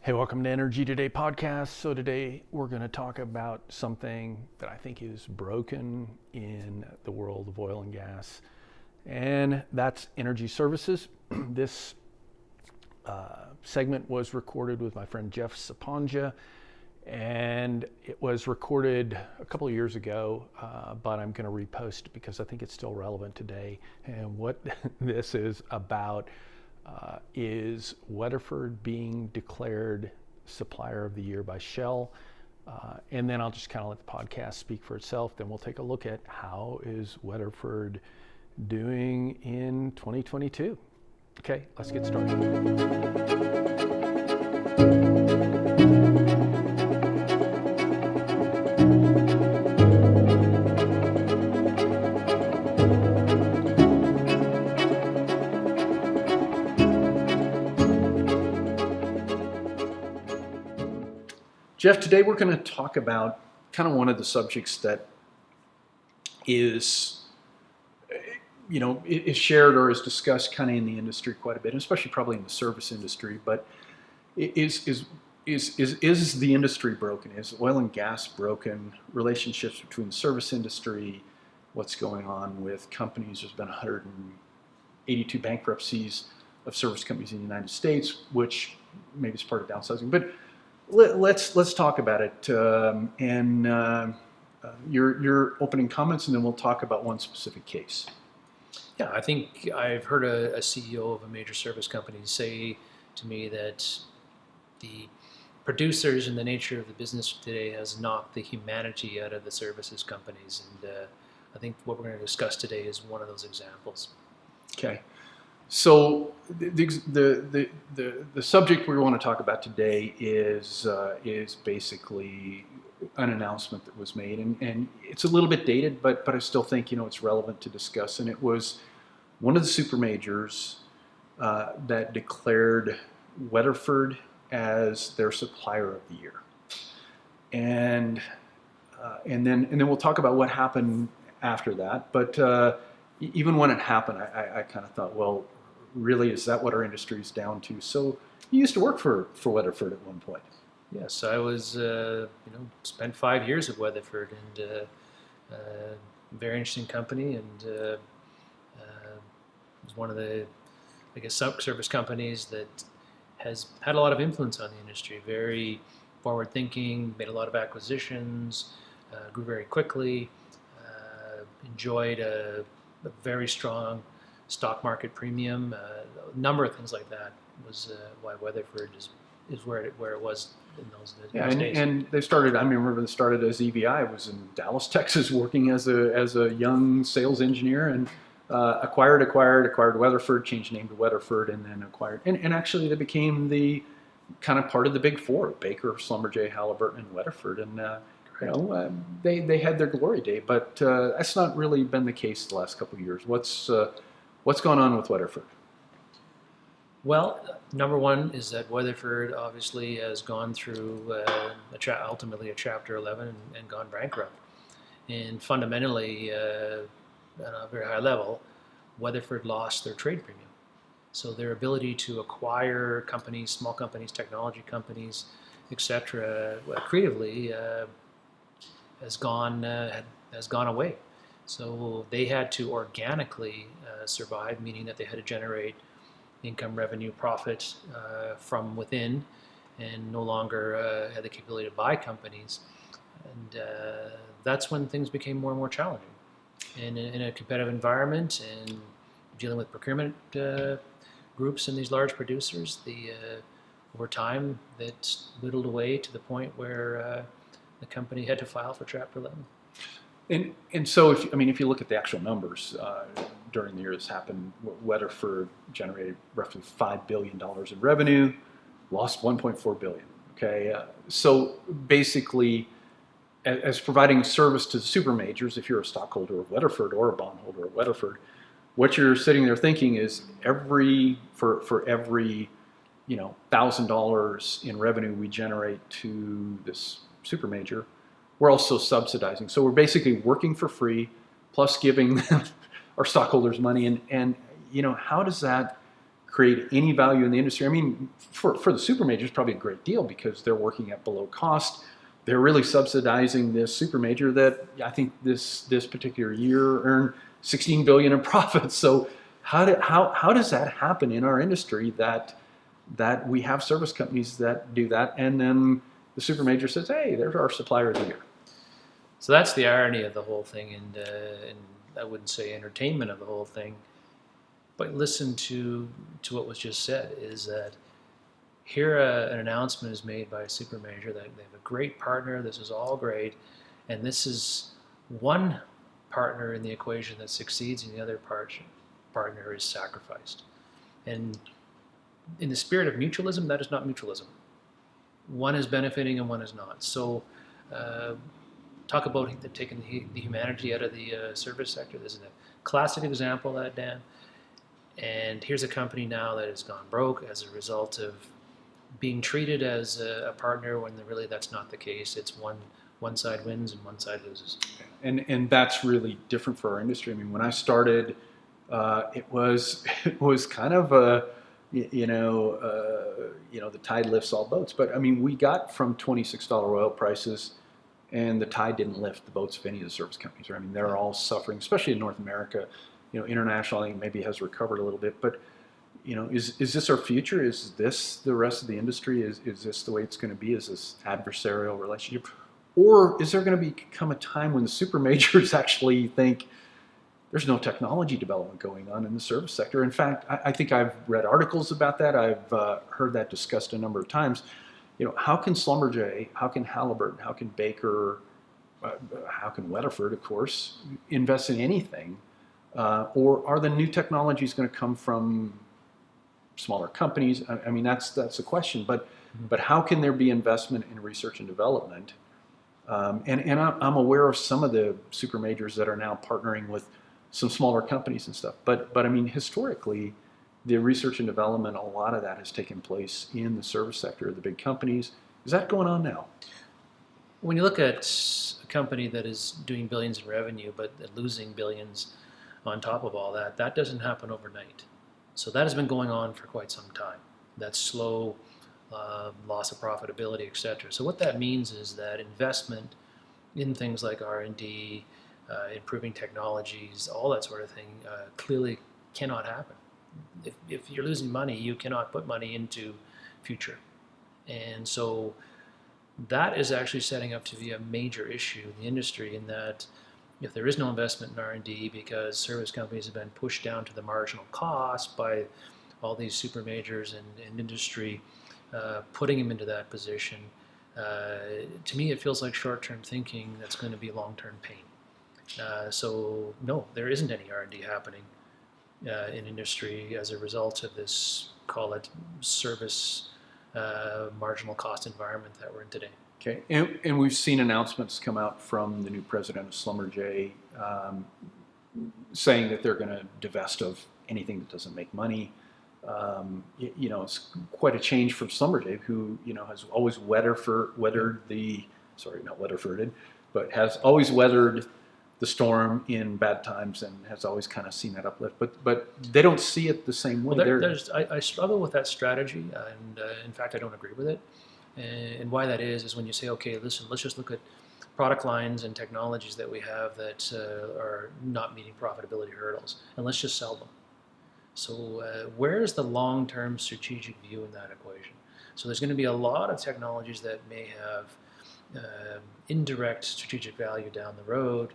Hey, welcome to Energy Today podcast. So today we're going to talk about something that I think is broken in the world of oil and gas, and that's energy services. This segment was recorded with my friend Jeff Sapanja, and it was recorded a couple of years ago, but I'm going to repost it because I think it's still relevant today. And what this is about is Weatherford being declared Supplier of the Year by Shell. And then I'll just kind of let the podcast speak for itself. Then we'll take a look at how is Weatherford doing in 2022. Okay, let's get started. Jeff, today we're going to talk about kind of one of the subjects that is shared or is discussed kind of in the industry quite a bit, especially probably in the service industry. But is the industry broken? Is oil and gas broken? Relationships between the service industry, what's going on with companies? There's been 182 bankruptcies of service companies in the United States, which maybe is part of downsizing. But let's talk about it, and your opening comments, and then we'll talk about one specific case. Yeah, I think I've heard a CEO of a major service company say to me that the producers and the nature of the business today has knocked the humanity out of the services companies, and I think what we're going to discuss today is one of those examples. Okay. So the subject we want to talk about today is basically an announcement that was made, and it's a little bit dated, but I still think it's relevant to discuss. And it was one of the super majors that declared Weatherford as their Supplier of the Year, and then we'll talk about what happened after that. But even when it happened, I kind of thought, well, really, is that what our industry is down to? So you used to work for Weatherford at one point. Yes, I was spent 5 years at Weatherford, and very interesting company, and it was one of the, I guess, service companies that has had a lot of influence on the industry. Very forward thinking, made a lot of acquisitions, grew very quickly, enjoyed a very strong stock market premium. A number of things like that was why Weatherford is where it was in those days. And they started. I remember they started as EVI. I was in Dallas, Texas, working as a young sales engineer, and acquired Weatherford, changed the name to Weatherford, and then acquired. And actually, they became the kind of part of the big four: Baker, Schlumberger, Halliburton, and Weatherford. And they had their glory day, but that's not really been the case the last couple of years. What's going on with Weatherford? Well, number one is that Weatherford obviously has gone through ultimately a Chapter 11 and gone bankrupt. And fundamentally, at a very high level, Weatherford lost their trade premium. So their ability to acquire companies, small companies, technology companies, etc., creatively has gone away. So they had to organically survive, meaning that they had to generate income, revenue, profit from within, and no longer had the capability to buy companies. And that's when things became more and more challenging. And in a competitive environment and dealing with procurement groups and these large producers, over time that whittled away to the point where the company had to file for Chapter 11. And so if you look at the actual numbers during the year this happened, Weatherford generated roughly $5 billion in revenue, lost $1.4 billion. Okay, so basically, as providing service to the super majors, if you're a stockholder of Weatherford or a bondholder of Weatherford, what you're sitting there thinking is for every $1,000 in revenue we generate to this super major, we're also subsidizing. So we're basically working for free, plus giving our stockholders money. And how does that create any value in the industry. I mean, for the super majors, probably a great deal because they're working at below cost. They're really subsidizing this super major that I think this particular year earned $16 billion in profits. So how does that happen in our industry that we have service companies that do that, and then the super major says, "Hey, there's our supplier of the year." So that's the irony of the whole thing, and I wouldn't say entertainment of the whole thing, but listen to what was just said, is that here an announcement is made by a super major that they have a great partner, this is all great, and this is one partner in the equation that succeeds and the other partner is sacrificed. And in the spirit of mutualism, that is not mutualism. One is benefiting and one is not. So talk about taking the humanity out of the service sector. This is a classic example of that, Dan. And here's a company now that has gone broke as a result of being treated as a partner when really that's not the case. It's one side wins and one side loses. And that's really different for our industry. I mean, when I started, it was kind of the tide lifts all boats. But I mean, we got from $26 oil prices, and the tide didn't lift the boats of any of the service companies. Right? I mean, they're all suffering, especially in North America. International, I think maybe has recovered a little bit, but is this our future? Is this the rest of the industry? Is this the way it's going to be? Is this adversarial relationship? Or is there going to become a time when the super majors actually think there's no technology development going on in the service sector? In fact, I think I've read articles about that. I've heard that discussed a number of times. How can Schlumberger, how can Halliburton, how can Baker, how can Weatherford, of course, invest in anything? Or are the new technologies going to come from smaller companies? I mean, that's the question. But how can there be investment in research and development? And I'm aware of some of the super majors that are now partnering with some smaller companies and stuff. But I mean, historically, the research and development, a lot of that has taken place in the service sector, the big companies. Is that going on now? When you look at a company that is doing billions in revenue but losing billions on top of all that, that doesn't happen overnight. So that has been going on for quite some time. That slow loss of profitability, etc. So what that means is that investment in things like R&D, improving technologies, all that sort of thing, clearly cannot happen. If you're losing money, you cannot put money into future. And so that is actually setting up to be a major issue in the industry, in that if there is no investment in R&D because service companies have been pushed down to the marginal cost by all these super majors and industry putting them into that position, to me it feels like short-term thinking that's going to be long-term pain. So no, there isn't any R&D happening in industry as a result of this, call it service marginal cost environment that we're in today. Okay, and we've seen announcements come out from the new president of Schlumberger saying that they're going to divest of anything that doesn't make money. It's quite a change from Schlumberger, who has always weathered the, sorry, not Weatherforded, but has always weathered the storm in bad times and has always kind of seen that uplift. But they don't see it the same way. Well, I struggle with that strategy, and in fact, I don't agree with it. And why that is when you say, okay, listen, let's just look at product lines and technologies that we have that are not meeting profitability hurdles, and let's just sell them. So where is the long-term strategic view in that equation? So there's going to be a lot of technologies that may have indirect strategic value down the road,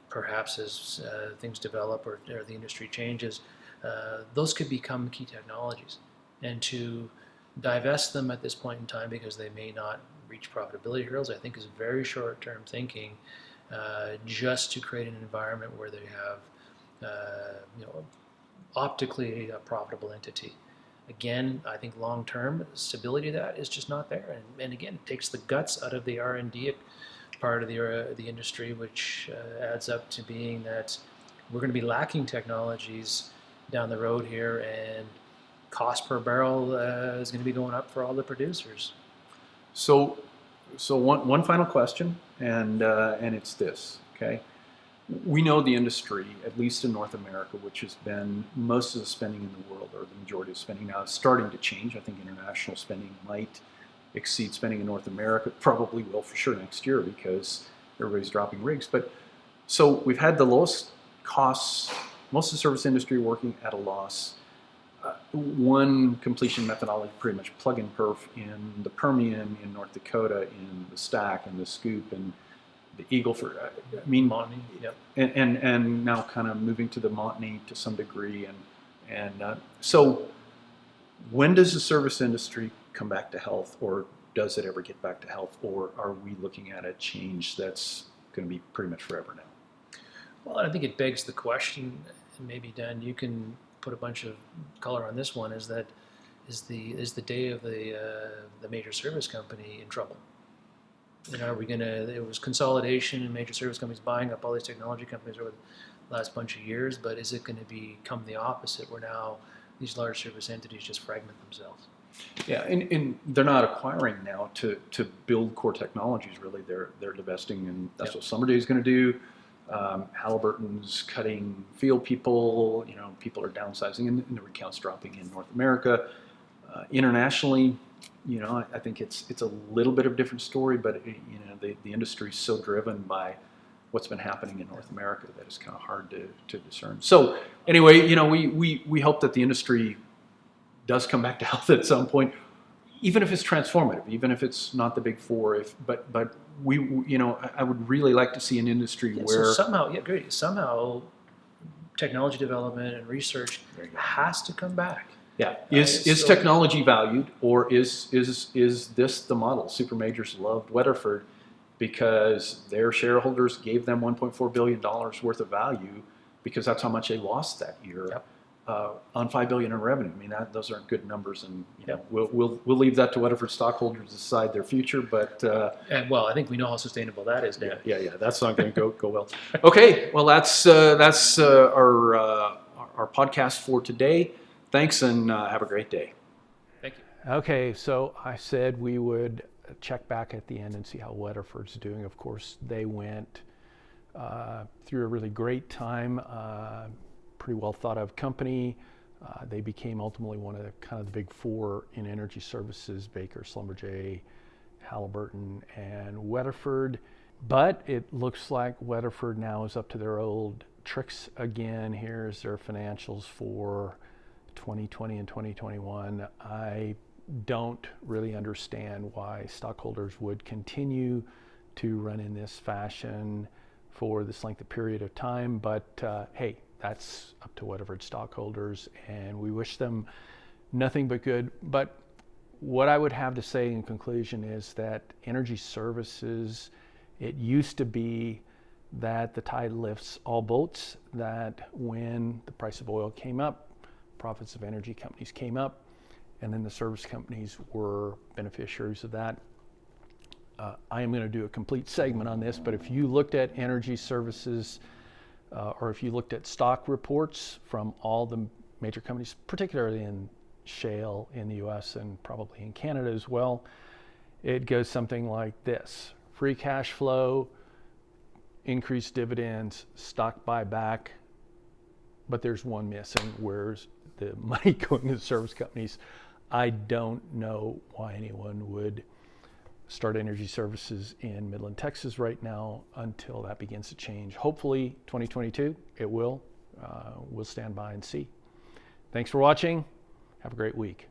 perhaps as things develop or the industry changes. Those could become key technologies. And to divest them at this point in time because they may not reach profitability hurdles, I think is very short-term thinking, just to create an environment where they have optically a profitable entity. Again, I think long-term stability of that is just not there, and again, it takes the guts out of the R&D part of the industry, which adds up to being that we're going to be lacking technologies down the road here, and cost per barrel is going to be going up for all the producers. So one final question, and it's this, okay? we know the industry, at least in North America, which has been most of the spending in the world, or the majority of spending now, is starting to change. I think international spending might exceed spending in North America. Probably will for sure next year because everybody's dropping rigs. But so we've had the lowest costs, most of the service industry working at a loss. One completion methodology, pretty much plug and perf in the Permian, in North Dakota, in the Stack, in the Scoop, and the Eagleford. I mean, Montney, yep. and now kind of moving to the Montney to some degree. And so when does the service industry come back to health, or does it ever get back to health, or are we looking at a change that's going to be pretty much forever now? Well, I think it begs the question, and maybe Dan, you can put a bunch of color on this one, is the day of the major service company in trouble? And are we going to, there was consolidation and major service companies buying up all these technology companies over the last bunch of years, but is it going to become the opposite, where now these large service entities just fragment themselves? Yeah, and they're not acquiring now to build core technologies, really. They're divesting, and that's what Schlumberger is going to do. Halliburton's cutting field people, people are downsizing, and the rig count's dropping in North America. Internationally, I think it's a little bit of a different story, but the industry's so driven by what's been happening in North America that it's kind of hard to discern. So anyway, we hope that the industry does come back to health at some point, even if it's transformative, even if it's not the big four. But I would really like to see an industry where so somehow technology development and research has to come back. Yeah, is technology valued, or is this the model? Super majors loved Weatherford because their shareholders gave them $1.4 billion worth of value, because that's how much they lost that year. Yep. On $5 billion in revenue. I mean, those aren't good numbers, and we'll leave that to Weatherford stockholders to decide their future. But I think we know how sustainable that is, Dan. Yeah, that's not going to go well. Okay, well that's our podcast for today. Thanks, and have a great day. Thank you. Okay, so I said we would check back at the end and see how Weatherford's doing. Of course, they went through a really great time. Pretty well thought of company. They became ultimately one of the big four in energy services: Baker, Schlumberger, Halliburton, and Weatherford. But it looks like Weatherford now is up to their old tricks again. Here's their financials for 2020 and 2021. I don't really understand why stockholders would continue to run in this fashion for this length of period of time, but hey, that's up to Weatherford stockholders, and we wish them nothing but good. But what I would have to say in conclusion is that energy services, it used to be that the tide lifts all boats, that when the price of oil came up, profits of energy companies came up, and then the service companies were beneficiaries of that. I am going to do a complete segment on this, but if you looked at energy services, or if you looked at stock reports from all the major companies, particularly in shale in the US and probably in Canada as well, it goes something like this: free cash flow, increased dividends, stock buyback, but there's one missing. Where's the money going to the service companies? I don't know why anyone would start energy services in Midland, Texas right now until that begins to change. Hopefully 2022, it will. We'll stand by and see. Thanks for watching. Have a great week.